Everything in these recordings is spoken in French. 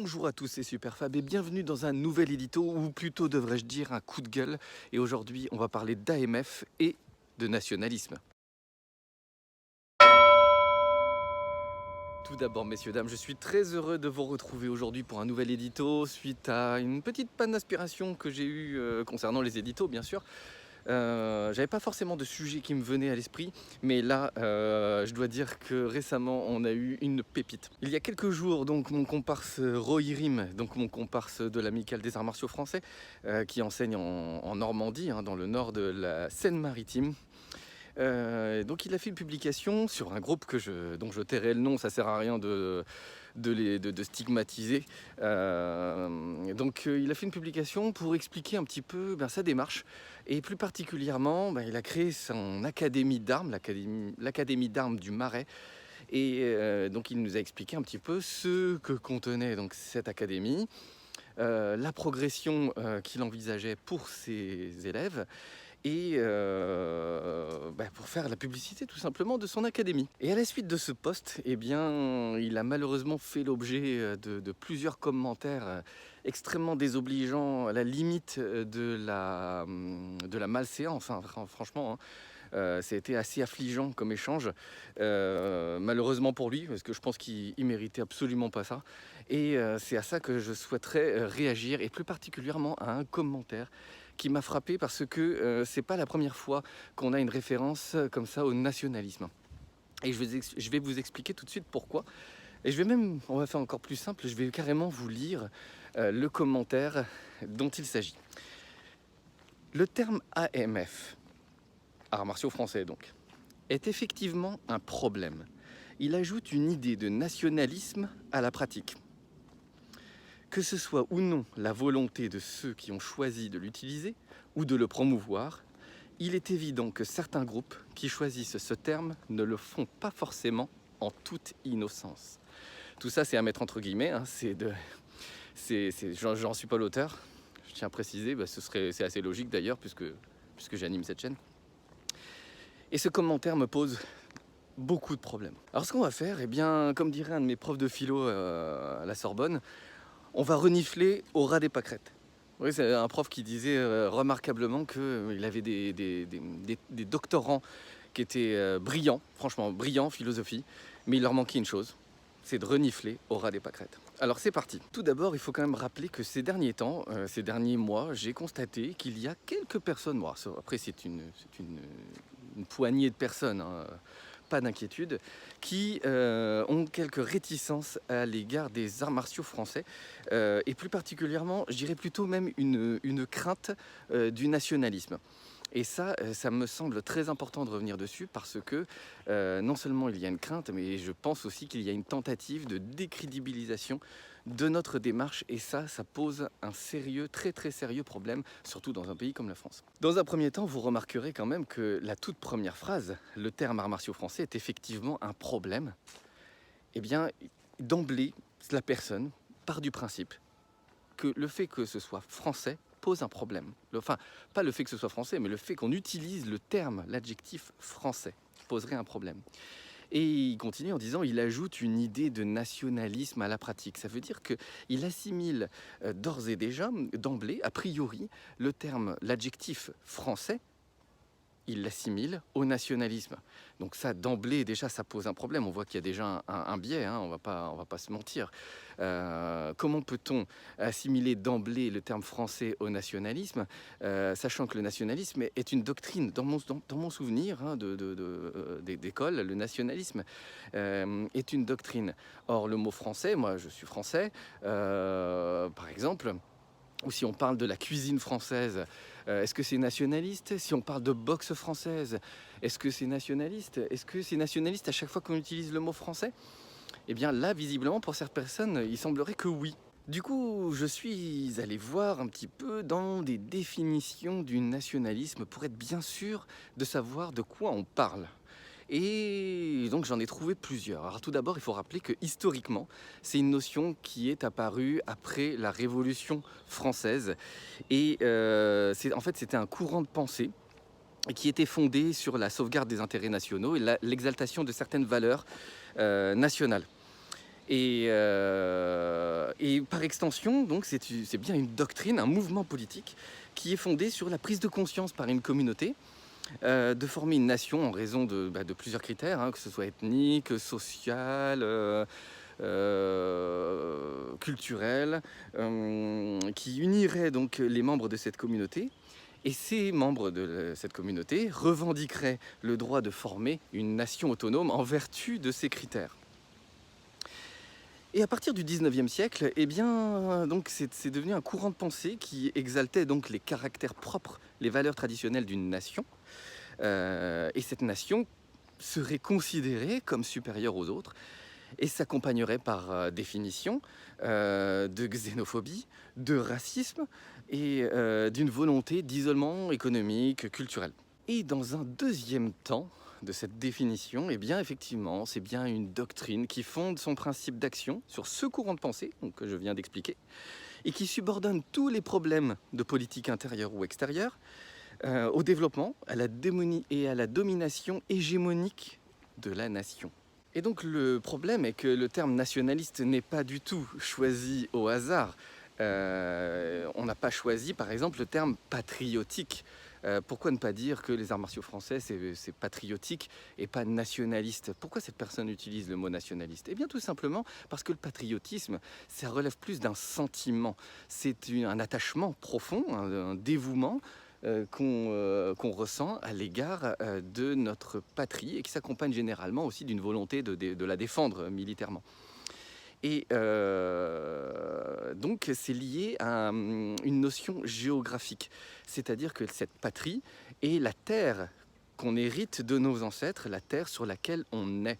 Bonjour à tous, c'est Superfab et bienvenue dans un nouvel édito, ou plutôt devrais-je dire un coup de gueule. Et aujourd'hui, on va parler d'AMF et de nationalisme. Tout d'abord, messieurs, dames, je suis très heureux de vous retrouver aujourd'hui pour un nouvel édito suite à une petite panne d'inspiration que j'ai eue concernant les éditos, bien sûr. J'avais pas forcément de sujet qui me venait à l'esprit, mais là, je dois dire que récemment, on a eu une pépite. Il y a quelques jours, donc, mon comparse Roy Rim, donc mon comparse de l'Amicale des Arts Martiaux Français, qui enseigne en Normandie, hein, dans le nord de la Seine-Maritime. Donc il a fait une publication sur un groupe dont je tairai le nom, ça sert à rien de stigmatiser. Il a fait une publication pour expliquer un petit peu sa démarche. Et plus particulièrement, il a créé son académie d'armes, l'académie d'armes du Marais. Et donc il nous a expliqué un petit peu ce que contenait donc cette académie, la progression qu'il envisageait pour ses élèves, et pour faire la publicité tout simplement de son académie. Et à la suite de ce post, eh bien, il a malheureusement fait l'objet de plusieurs commentaires extrêmement désobligeants, à la limite de la malséance, hein, franchement. Hein. Ça a été assez affligeant comme échange, malheureusement pour lui, parce que je pense qu'il méritait absolument pas ça. Et c'est à ça que je souhaiterais réagir, et plus particulièrement à un commentaire qui m'a frappé, parce que c'est pas la première fois qu'on a une référence comme ça au nationalisme. Et je vais vous expliquer tout de suite pourquoi. Et on va faire encore plus simple, je vais carrément vous lire le commentaire dont il s'agit. Le terme AMF, arts martiaux français donc, est effectivement un problème. Il ajoute une idée de nationalisme à la pratique. Que ce soit ou non la volonté de ceux qui ont choisi de l'utiliser ou de le promouvoir, il est évident que certains groupes qui choisissent ce terme ne le font pas forcément en toute innocence. Tout ça, c'est à mettre entre guillemets, hein, j'en suis pas l'auteur, je tiens à préciser, c'est assez logique d'ailleurs, puisque j'anime cette chaîne. Et ce commentaire me pose beaucoup de problèmes. Alors ce qu'on va faire, eh bien, comme dirait un de mes profs de philo à la Sorbonne, on va renifler au ras des pâquerettes. Oui, c'est un prof qui disait remarquablement qu'il avait des doctorants qui étaient brillants, franchement brillants en philosophie, mais il leur manquait une chose, c'est de renifler au ras des pâquerettes. Alors c'est parti. Tout d'abord, il faut quand même rappeler que ces derniers temps, ces derniers mois, j'ai constaté qu'il y a quelques personnes, bon, après c'est une poignée de personnes, hein, pas d'inquiétude, qui ont quelques réticences à l'égard des arts martiaux français, et plus particulièrement, je dirais plutôt même une crainte du nationalisme. Et ça me semble très important de revenir dessus, parce que non seulement il y a une crainte, mais je pense aussi qu'il y a une tentative de décrédibilisation de notre démarche, et ça pose un sérieux, très très sérieux problème, surtout dans un pays comme la France. Dans un premier temps, vous remarquerez quand même que la toute première phrase, le terme arts martiaux français est effectivement un problème. Eh bien, d'emblée, la personne part du principe que le fait que ce soit français pose un problème. Enfin, pas le fait que ce soit français, mais le fait qu'on utilise le terme, l'adjectif français, poserait un problème. Et il continue en disant, il ajoute une idée de nationalisme à la pratique. Ça veut dire qu'il assimile d'ores et déjà, d'emblée, a priori, le terme, l'adjectif français, il l'assimile au nationalisme. Donc ça, d'emblée, déjà, ça pose un problème. On voit qu'il y a déjà un biais, hein, on va pas se mentir. Comment peut-on assimiler d'emblée le terme français au nationalisme, sachant que le nationalisme est une doctrine, dans mon souvenir hein, d'école, le nationalisme est une doctrine. Or, le mot français, moi je suis français, par exemple, ou si on parle de la cuisine française, est-ce que c'est nationaliste? Si on parle de boxe française, est-ce que c'est nationaliste? Est-ce que c'est nationaliste à chaque fois qu'on utilise le mot français? Eh bien là, visiblement, pour certaines personnes, il semblerait que oui. Du coup, je suis allé voir un petit peu dans des définitions du nationalisme pour être bien sûr de savoir de quoi on parle. Et donc j'en ai trouvé plusieurs. Alors tout d'abord, il faut rappeler que historiquement, c'est une notion qui est apparue après la Révolution française. Et c'était un courant de pensée qui était fondé sur la sauvegarde des intérêts nationaux et l'exaltation de certaines valeurs nationales. Et par extension, donc, c'est bien une doctrine, un mouvement politique qui est fondé sur la prise de conscience par une communauté de former une nation en raison de plusieurs critères, hein, que ce soit ethnique, social, culturel, qui unirait donc les membres de cette communauté. Et ces membres de cette communauté revendiqueraient le droit de former une nation autonome en vertu de ces critères. Et à partir du 19e siècle, eh bien, donc c'est devenu un courant de pensée qui exaltait donc les caractères propres, les valeurs traditionnelles d'une nation. Et cette nation serait considérée comme supérieure aux autres et s'accompagnerait par définition de xénophobie, de racisme et d'une volonté d'isolement économique, culturel. Et dans un deuxième temps de cette définition, eh bien effectivement, c'est bien une doctrine qui fonde son principe d'action sur ce courant de pensée donc, que je viens d'expliquer et qui subordonne tous les problèmes de politique intérieure ou extérieure au développement, à la et à la domination hégémonique de la nation. Et donc le problème est que le terme nationaliste n'est pas du tout choisi au hasard. On n'a pas choisi par exemple le terme patriotique. Pourquoi ne pas dire que les arts martiaux français c'est patriotique et pas nationaliste? Pourquoi cette personne utilise le mot nationaliste? Eh bien tout simplement parce que le patriotisme, ça relève plus d'un sentiment. C'est un attachement profond, un dévouement qu'on ressent à l'égard de notre patrie et qui s'accompagne généralement aussi d'une volonté de la défendre militairement. Et donc c'est lié à une notion géographique, c'est-à-dire que cette patrie est la terre qu'on hérite de nos ancêtres, la terre sur laquelle on est.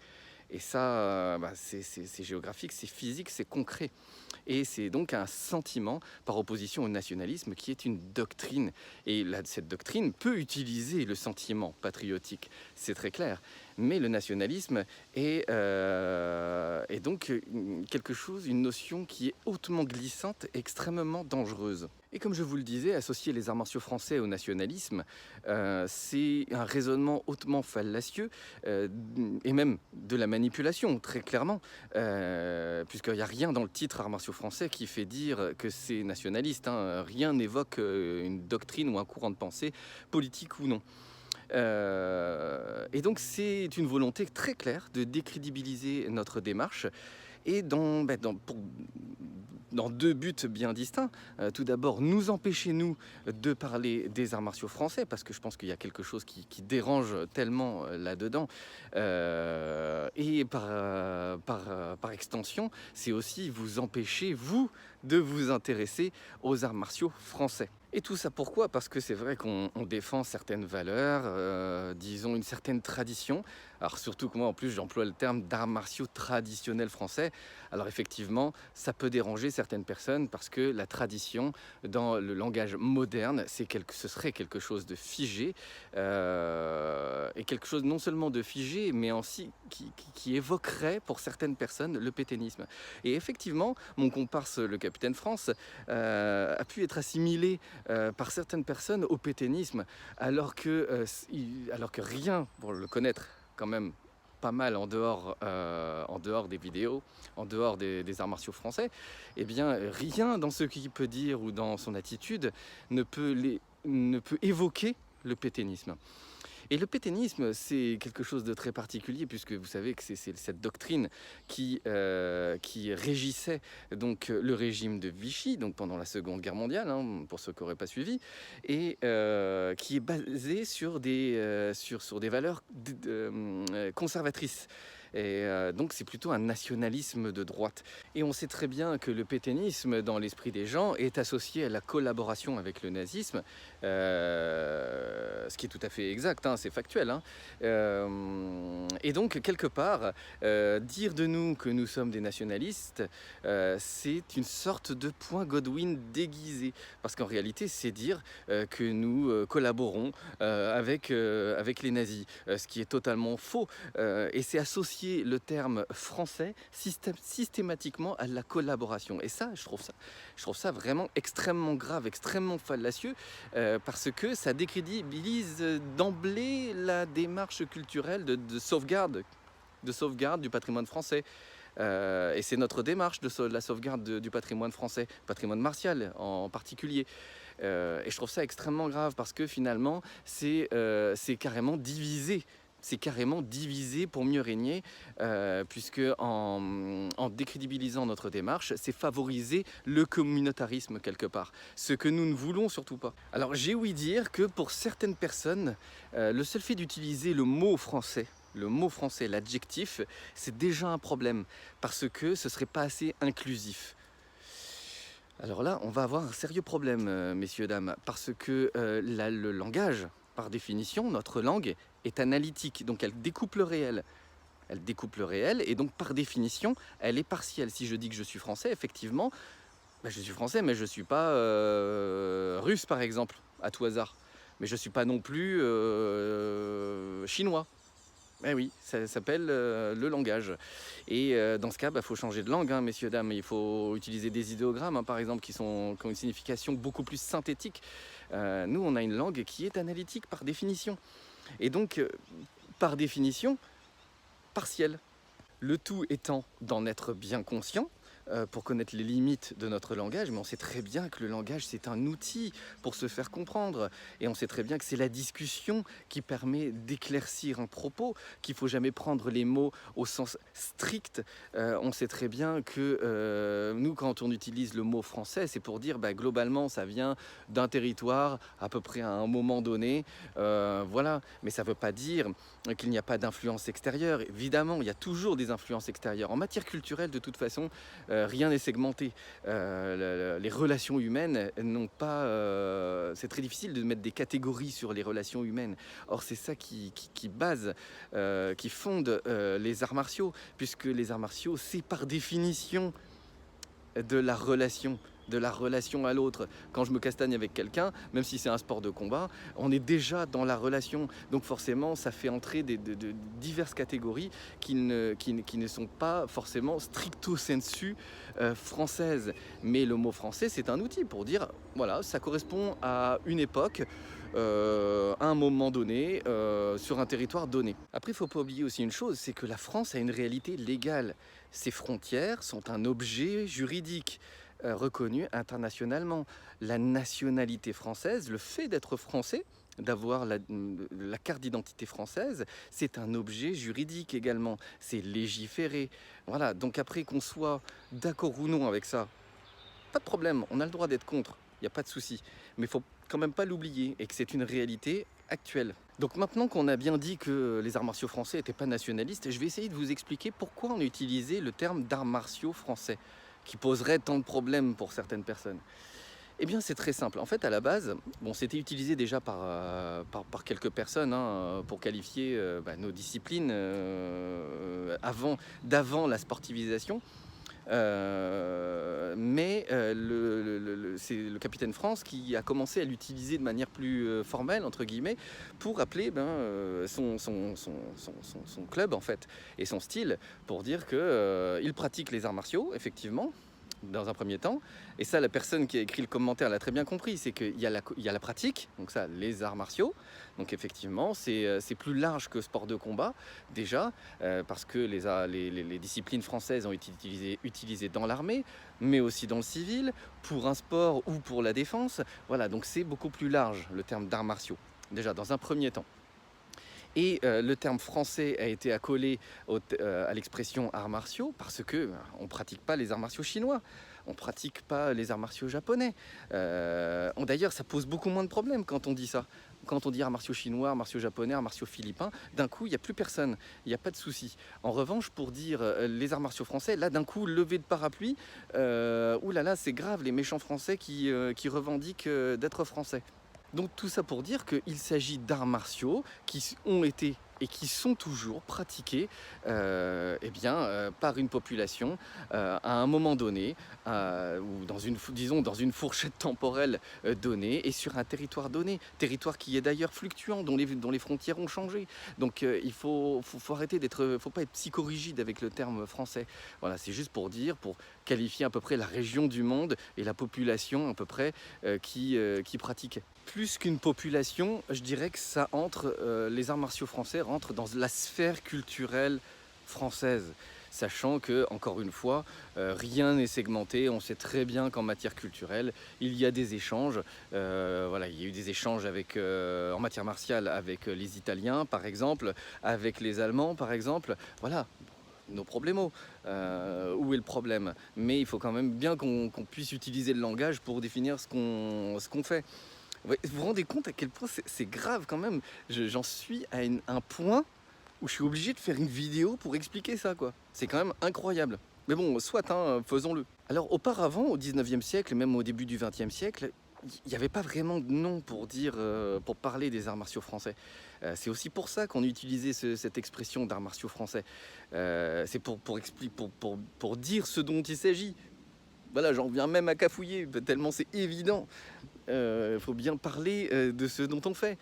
Et ça, c'est géographique, c'est physique, c'est concret. Et c'est donc un sentiment par opposition au nationalisme qui est une doctrine. Et cette doctrine peut utiliser le sentiment patriotique, c'est très clair. Mais le nationalisme est donc quelque chose, une notion qui est hautement glissante, extrêmement dangereuse. Et comme je vous le disais, associer les arts martiaux français au nationalisme, c'est un raisonnement hautement fallacieux et même de la manipulation, très clairement, puisqu'il n'y a rien dans le titre arts martiaux français qui fait dire que c'est nationaliste, hein. Rien n'évoque une doctrine ou un courant de pensée, politique ou non. Et donc c'est une volonté très claire de décrédibiliser notre démarche et dans deux buts bien distincts. Tout d'abord, nous empêcher, nous, de parler des arts martiaux français, parce que je pense qu'il y a quelque chose qui dérange tellement là-dedans. Et par extension, c'est aussi vous empêcher, vous, de vous intéresser aux arts martiaux français. Et tout ça pourquoi? Parce que c'est vrai qu'on défend certaines valeurs, disons une certaine tradition. Alors surtout que moi en plus j'emploie le terme d'arts martiaux traditionnels français. Alors effectivement ça peut déranger certaines personnes parce que la tradition dans le langage moderne ce serait quelque chose de figé et quelque chose non seulement de figé mais aussi qui évoquerait pour certaines personnes le pétainisme. Et effectivement mon comparse le Capitaine France a pu être assimilé par certaines personnes au pétainisme alors que rien pour le connaître quand même pas mal en dehors des vidéos, en dehors des arts martiaux français, eh bien rien dans ce qu'il peut dire ou dans son attitude ne peut évoquer le pétainisme. Et le pétainisme, c'est quelque chose de très particulier puisque vous savez que c'est cette doctrine qui régissait donc le régime de Vichy, donc pendant la Seconde Guerre mondiale, hein, pour ceux qui n'auraient pas suivi, et qui est basée sur des valeurs conservatrices. Et donc c'est plutôt un nationalisme de droite. Et on sait très bien que le pétainisme, dans l'esprit des gens, est associé à la collaboration avec le nazisme, ce qui est tout à fait exact, hein, c'est factuel. Hein. Et donc, quelque part, dire de nous que nous sommes des nationalistes, c'est une sorte de point Godwin déguisé. Parce qu'en réalité, c'est dire que nous collaborons avec les nazis, ce qui est totalement faux. Et c'est associer le terme français systématiquement à la collaboration. Et ça, je trouve ça vraiment extrêmement grave, extrêmement fallacieux, parce que ça décrédibilise d'emblée la démarche culturelle de sauvegarde du patrimoine français. Et c'est notre démarche de la sauvegarde du patrimoine français, patrimoine martial en particulier. Et je trouve ça extrêmement grave parce que finalement, c'est carrément divisé. C'est carrément divisé pour mieux régner, puisque en décrédibilisant notre démarche, c'est favoriser le communautarisme quelque part, ce que nous ne voulons surtout pas. Alors j'ai ouï dire que pour certaines personnes, le seul fait d'utiliser le mot français, l'adjectif, c'est déjà un problème, parce que ce ne serait pas assez inclusif. Alors là, on va avoir un sérieux problème, messieurs, dames, parce que le langage, par définition, notre langue est analytique, donc elle découpe le réel. Elle découpe le réel et donc par définition, elle est partielle. Si je dis que je suis français, effectivement, je suis français, mais je ne suis pas russe, par exemple, à tout hasard. Mais je ne suis pas non plus chinois. Eh oui, ça s'appelle le langage. Et dans ce cas, faut changer de langue, hein, messieurs, dames. Il faut utiliser des idéogrammes, hein, par exemple, qui ont une signification beaucoup plus synthétique. Nous, on a une langue qui est analytique par définition. Et donc, par définition, partielle. Le tout étant d'en être bien conscient, pour connaître les limites de notre langage, mais on sait très bien que le langage, c'est un outil pour se faire comprendre. Et on sait très bien que c'est la discussion qui permet d'éclaircir un propos, qu'il ne faut jamais prendre les mots au sens strict. On sait très bien que nous, quand on utilise le mot français, c'est pour dire globalement, ça vient d'un territoire à peu près à un moment donné. Voilà, mais ça ne veut pas dire qu'il n'y a pas d'influence extérieure. Évidemment, il y a toujours des influences extérieures. En matière culturelle, de toute façon, rien n'est segmenté. Les relations humaines n'ont pas... c'est très difficile de mettre des catégories sur les relations humaines. Or, c'est ça qui base, qui fonde les arts martiaux, puisque les arts martiaux, c'est par définition de la relation à l'autre. Quand je me castagne avec quelqu'un, même si c'est un sport de combat, on est déjà dans la relation. Donc forcément, ça fait entrer de diverses catégories qui ne sont pas forcément stricto sensu françaises. Mais le mot français, c'est un outil pour dire, voilà, ça correspond à une époque, à un moment donné, sur un territoire donné. Après, il ne faut pas oublier aussi une chose, c'est que la France a une réalité légale. Ses frontières sont un objet juridique reconnu internationalement. La nationalité française, le fait d'être français, d'avoir la carte d'identité française, c'est un objet juridique également. C'est légiféré. Voilà, donc après qu'on soit d'accord ou non avec ça, pas de problème, on a le droit d'être contre, il n'y a pas de souci. Mais il ne faut quand même pas l'oublier et que c'est une réalité actuelle. Donc maintenant qu'on a bien dit que les arts martiaux français n'étaient pas nationalistes, je vais essayer de vous expliquer pourquoi on a utilisé le terme d'arts martiaux français, qui poserait tant de problèmes pour certaines personnes. Eh bien, c'est très simple. En fait, à la base, c'était utilisé déjà par quelques personnes pour qualifier nos disciplines d'avant la sportivisation. Mais c'est le capitaine France qui a commencé à l'utiliser de manière plus formelle, entre guillemets, pour appeler son club, en fait, et son style, pour dire qu'il pratique les arts martiaux, effectivement, dans un premier temps. Et ça, la personne qui a écrit le commentaire l'a très bien compris, c'est qu'il y a la pratique, donc ça, les arts martiaux. Donc effectivement, c'est plus large que sport de combat, déjà, parce que les disciplines françaises ont été utilisées dans l'armée, mais aussi dans le civil, pour un sport ou pour la défense. Voilà, donc c'est beaucoup plus large, le terme d'arts martiaux, déjà, dans un premier temps. Et le terme français a été accolé à l'expression arts martiaux parce que on ne pratique pas les arts martiaux chinois, on ne pratique pas les arts martiaux japonais. D'ailleurs, ça pose beaucoup moins de problèmes quand on dit ça. Quand on dit arts martiaux chinois, arts martiaux japonais, arts martiaux philippins, d'un coup, il n'y a plus personne, il n'y a pas de souci. En revanche, pour dire les arts martiaux français, là, d'un coup, levé de parapluie, oulala, c'est grave, les méchants français qui revendiquent d'être français. Donc tout ça pour dire qu'il s'agit d'arts martiaux qui ont été et qui sont toujours pratiqués par une population à un moment donné, ou dans une fourchette temporelle donnée et sur un territoire donné, territoire qui est d'ailleurs fluctuant, dont les frontières ont changé. Donc il faut arrêter faut pas être psychorigide avec le terme français. Voilà, c'est juste pour qualifier à peu près la région du monde et la population à peu près qui pratique. Plus qu'une population, je dirais que ça les arts martiaux français rentrent dans la sphère culturelle française. sachant que, encore une fois, rien n'est segmenté. On sait très bien qu'en matière culturelle, il y a des échanges. Voilà, il y a eu des échanges avec, en matière martiale avec les Italiens, par exemple, avec les Allemands, par exemple. Voilà, nos problèmes. Où est le problème? Mais il faut quand même bien qu'on puisse utiliser le langage pour définir ce qu'on fait. Ouais, vous vous rendez compte à quel point c'est grave quand même? J'en suis à un point où je suis obligé de faire une vidéo pour expliquer ça, quoi. C'est quand même incroyable. Mais bon, soit, hein, faisons-le. Alors auparavant, au 19e siècle, même au début du 20e siècle, il n'y avait pas vraiment de nom pour dire, pour parler des arts martiaux français. C'est aussi pour ça qu'on utilisait cette expression d'arts martiaux français. C'est pour dire ce dont il s'agit. Voilà, j'en viens même à cafouiller, tellement c'est évident. Il faut bien parler de ce dont on fait.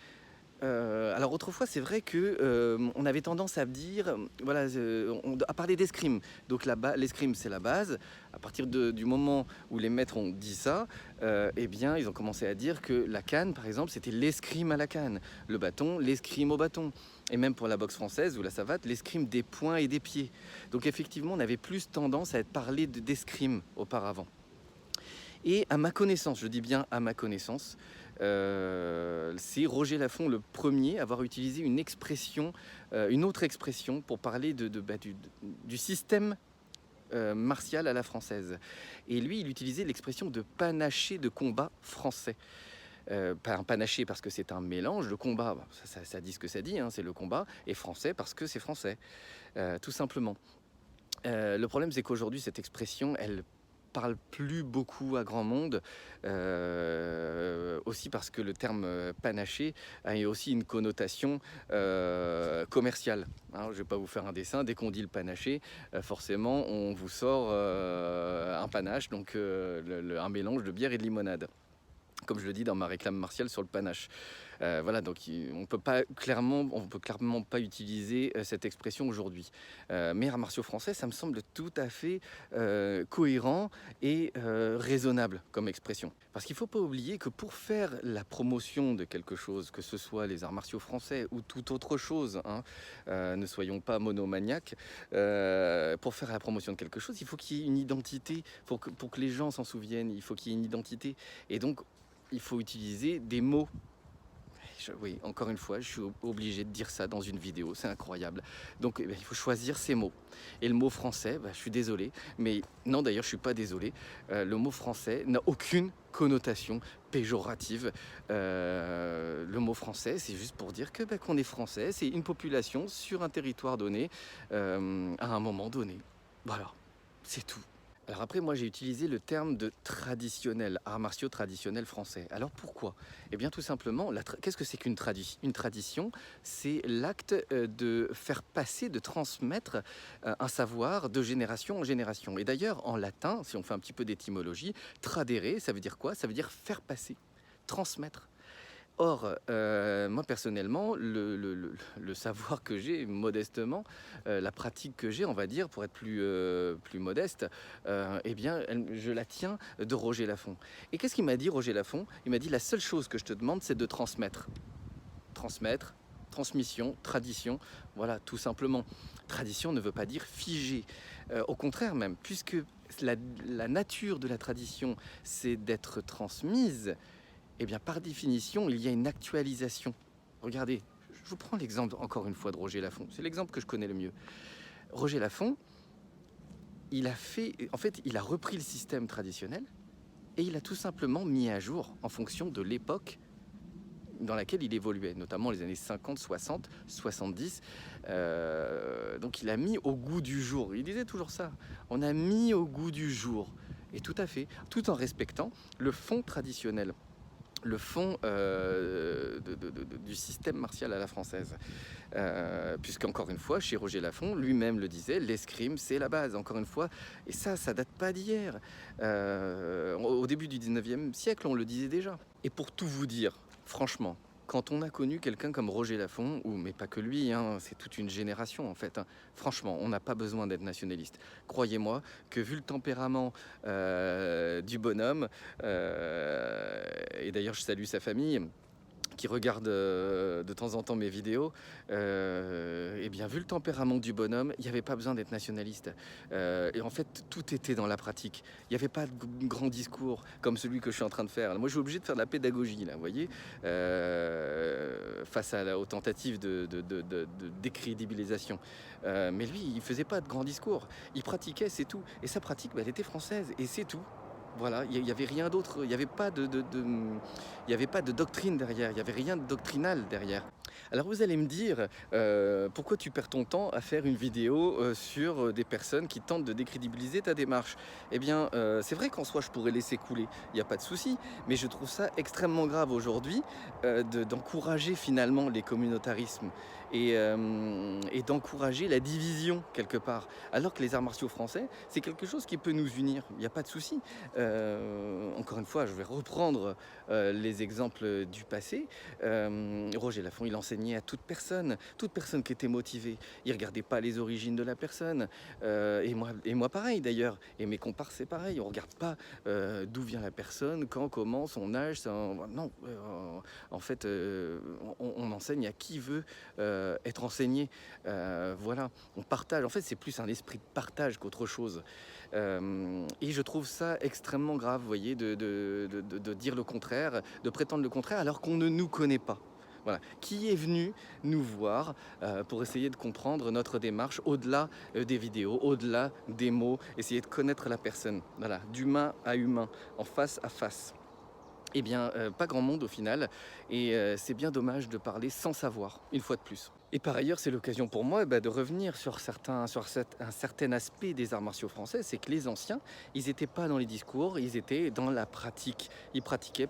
Alors autrefois, c'est vrai que on avait tendance à dire, voilà, à parler d'escrime. Donc l'escrime, c'est la base. À partir du moment où les maîtres ont dit ça, eh bien, ils ont commencé à dire que la canne, par exemple, c'était l'escrime à la canne. Le bâton, l'escrime au bâton. Et même pour la boxe française ou la savate, l'escrime des poings et des pieds. Donc effectivement, on avait plus tendance à parler d'escrime auparavant. Et à ma connaissance, je dis bien à ma connaissance, c'est Roger Laffont le premier à avoir utilisé une expression, une autre expression pour parler du système martial à la française. Et lui, il utilisait l'expression de panaché de combat français. Pas un panaché parce que c'est un mélange, le combat, ça dit ce que ça dit, hein, c'est le combat, et français parce que c'est français, tout simplement. Le problème, c'est qu'aujourd'hui, cette expression, elle parle plus beaucoup à grand monde, aussi parce que le terme panaché a aussi une connotation commerciale. Hein, je ne vais pas vous faire un dessin, dès qu'on dit le panaché, forcément on vous sort un panache, donc un mélange de bière et de limonade. Comme je le dis dans ma réclame martiale sur le panache. Voilà, donc on peut clairement pas utiliser cette expression aujourd'hui. Mais arts martiaux français, ça me semble tout à fait cohérent et raisonnable comme expression. Parce qu'il ne faut pas oublier que pour faire la promotion de quelque chose, que ce soit les arts martiaux français ou toute autre chose, hein, ne soyons pas monomaniaques, pour faire la promotion de quelque chose, il faut qu'il y ait une identité, pour que les gens s'en souviennent, il faut qu'il y ait une identité. Et donc, il faut utiliser des mots. Oui, encore une fois, je suis obligé de dire ça dans une vidéo, c'est incroyable. Donc il faut choisir ces mots. Et le mot français, je suis désolé, mais non, d'ailleurs je suis pas désolé, le mot français n'a aucune connotation péjorative. Le mot français, c'est juste pour dire que qu'on est français, c'est une population sur un territoire donné, à un moment donné. Voilà, c'est tout. Alors après, moi j'ai utilisé le terme de traditionnel, arts martiaux traditionnels français. Alors pourquoi? Eh bien tout simplement, qu'est-ce que c'est qu'une tradition? Une tradition, c'est l'acte de faire passer, de transmettre un savoir de génération en génération. Et d'ailleurs, en latin, si on fait un petit peu d'étymologie, tradere, ça veut dire quoi? Ça veut dire faire passer, transmettre. Or, moi personnellement, le savoir que j'ai modestement, la pratique que j'ai, on va dire, pour être plus modeste, eh bien, je la tiens de Roger Laffont. Et qu'est-ce qu'il m'a dit, Roger Laffont? Il m'a dit: la seule chose que je te demande, c'est de transmettre. Transmettre, transmission, tradition, voilà, tout simplement. Tradition ne veut pas dire figé. Au contraire même, puisque la nature de la tradition, c'est d'être transmise, eh bien, par définition, il y a une actualisation. Regardez, je vous prends l'exemple encore une fois de Roger Laffont. C'est l'exemple que je connais le mieux. Roger Laffont, il a repris le système traditionnel et il a tout simplement mis à jour en fonction de l'époque dans laquelle il évoluait, notamment les années 50, 60, 70. Donc il a mis au goût du jour. Il disait toujours ça. On a mis au goût du jour. Et tout à fait, tout en respectant le fond traditionnel, le fond du système martial à la française. Puisqu'encore une fois, chez Roger Laffont, lui-même le disait, l'escrime, c'est la base, encore une fois. Et ça date pas d'hier. Au début du 19e siècle, on le disait déjà. Et pour tout vous dire, franchement, quand on a connu quelqu'un comme Roger Laffont, mais pas que lui, hein, c'est toute une génération en fait, hein, franchement, on n'a pas besoin d'être nationaliste. Croyez-moi que vu le tempérament du bonhomme, et d'ailleurs je salue sa famille, qui regarde de temps en temps mes vidéos, et bien vu le tempérament du bonhomme, il n'y avait pas besoin d'être nationaliste. Et en fait, tout était dans la pratique. Il n'y avait pas de grand discours comme celui que je suis en train de faire. Moi, je suis obligé de faire de la pédagogie, là, vous voyez, face aux tentatives de décrédibilisation. Mais lui, il faisait pas de grands discours. Il pratiquait, c'est tout. Et sa pratique, bah, elle était française, et c'est tout. Voilà, il n'y avait rien d'autre, il n'y avait pas il y avait pas de doctrine derrière, il n'y avait rien de doctrinal derrière. Alors vous allez me dire, pourquoi tu perds ton temps à faire une vidéo sur des personnes qui tentent de décrédibiliser ta démarche? Eh bien, c'est vrai qu'en soi, je pourrais laisser couler, il n'y a pas de souci, mais je trouve ça extrêmement grave aujourd'hui d'encourager finalement les communautarismes et d'encourager la division quelque part. Alors que les arts martiaux français, c'est quelque chose qui peut nous unir, il n'y a pas de souci. Encore une fois, je vais reprendre les exemples du passé. Roger Laffont, il enseignait à toute personne qui était motivée. Il ne regardait pas les origines de la personne. Et moi pareil d'ailleurs. Et mes comparses, c'est pareil. On ne regarde pas d'où vient la personne, quand, comment, son âge. Non, en fait, on enseigne à qui veut être enseigné. Voilà, on partage. En fait, c'est plus un esprit de partage qu'autre chose. Et je trouve ça extrêmement grave, vous voyez, de dire le contraire, de prétendre le contraire alors qu'on ne nous connaît pas. Voilà. Qui est venu nous voir pour essayer de comprendre notre démarche au-delà des vidéos, au-delà des mots, essayer de connaître la personne, voilà, d'humain à humain, en face à face. Eh bien, pas grand monde au final, et c'est bien dommage de parler sans savoir, une fois de plus. Et par ailleurs, c'est l'occasion pour moi de revenir sur un certain aspect des arts martiaux français, c'est que les anciens, ils n'étaient pas dans les discours, ils étaient dans la pratique. Ils pratiquaient,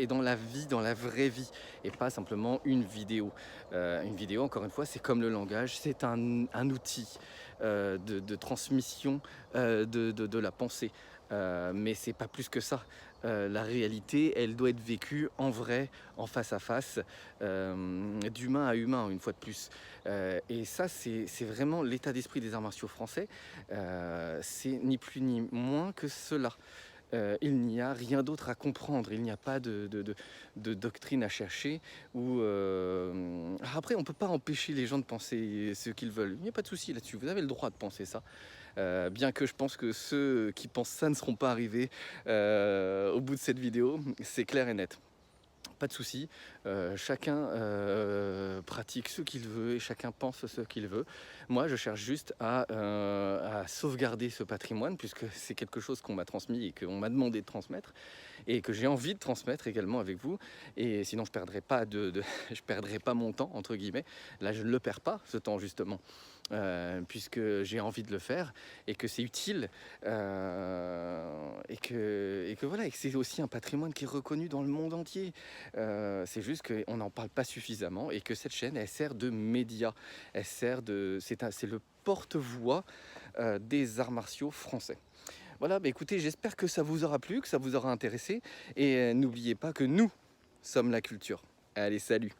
et dans la vie, dans la vraie vie, et pas simplement une vidéo. Une vidéo, encore une fois, c'est comme le langage, c'est un outil de transmission de la pensée. Mais c'est pas plus que ça. La réalité, elle doit être vécue en vrai, en face à face, d'humain à humain, une fois de plus. Et ça, c'est vraiment l'état d'esprit des arts martiaux français. C'est ni plus ni moins que cela. Il n'y a rien d'autre à comprendre, il n'y a pas de doctrine à chercher. Après, on ne peut pas empêcher les gens de penser ce qu'ils veulent. Il n'y a pas de souci là-dessus, vous avez le droit de penser ça. Bien que je pense que ceux qui pensent ça ne seront pas arrivés au bout de cette vidéo, c'est clair et net. Pas de souci, chacun pratique ce qu'il veut et chacun pense ce qu'il veut. Moi, je cherche juste à sauvegarder ce patrimoine, puisque c'est quelque chose qu'on m'a transmis et qu'on m'a demandé de transmettre, et que j'ai envie de transmettre également avec vous. Et sinon, je perdrai pas je perdrai pas mon temps, entre guillemets. Là, je ne le perds pas, ce temps, justement. Puisque j'ai envie de le faire et que c'est utile et que voilà, et que c'est aussi un patrimoine qui est reconnu dans le monde entier. C'est juste qu'on n'en parle pas suffisamment et que cette chaîne, elle sert de média, c'est le porte-voix des arts martiaux français. Voilà, bah écoutez, j'espère que ça vous aura plu, que ça vous aura intéressé, et n'oubliez pas que nous sommes la culture. Allez, salut!